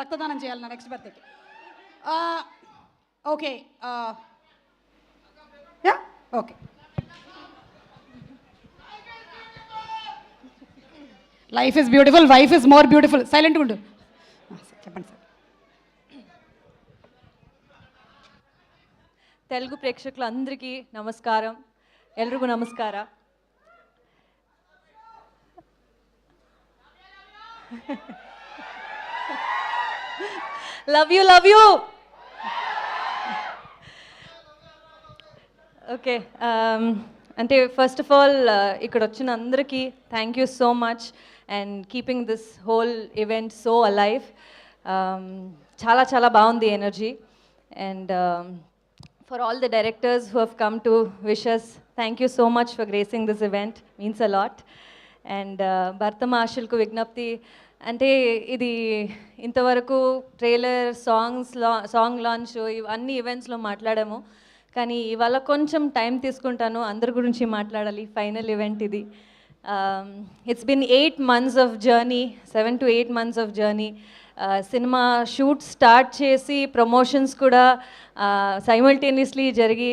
రక్తదానం చేయాలి నా నెక్స్ట్ బర్త్డేకి. Okay ya okay. Life is beautiful, wife is more beautiful. సైలెంట్గా ఉండు. చెప్పండి సార్. తెలుగు ప్రేక్షకులందరికీ నమస్కారం. ఎల్ರಿಗೂ నమస్ಕಾರ. Love you. ఓకే, అంటే ఫస్ట్ ఆఫ్ ఆల్ ఇక్కడ వచ్చిన అందరికీ thank you so much and keeping this whole event so alive. చాలా చాలా బాగుంది energy. And for all the directors who have come to wish us, thank you so much for gracing this event, means a lot. And Bhartama Ashilku Vignapti, అంటే ఇది ఇంతవరకు trailer song launch అన్ని ఈవెంట్స్లో మాట్లాడాము, కానీ ఇవాళ కొంచెం టైం తీసుకుంటాను, అందరి గురించి మాట్లాడాలి. ఫైనల్ ఈవెంట్ ఇది. It's been 8 months of journey, 7 to 8 months of journey. Cinema shoot start చేసి ప్రమోషన్స్ కూడా సైమల్టేనియస్లీ జరిగి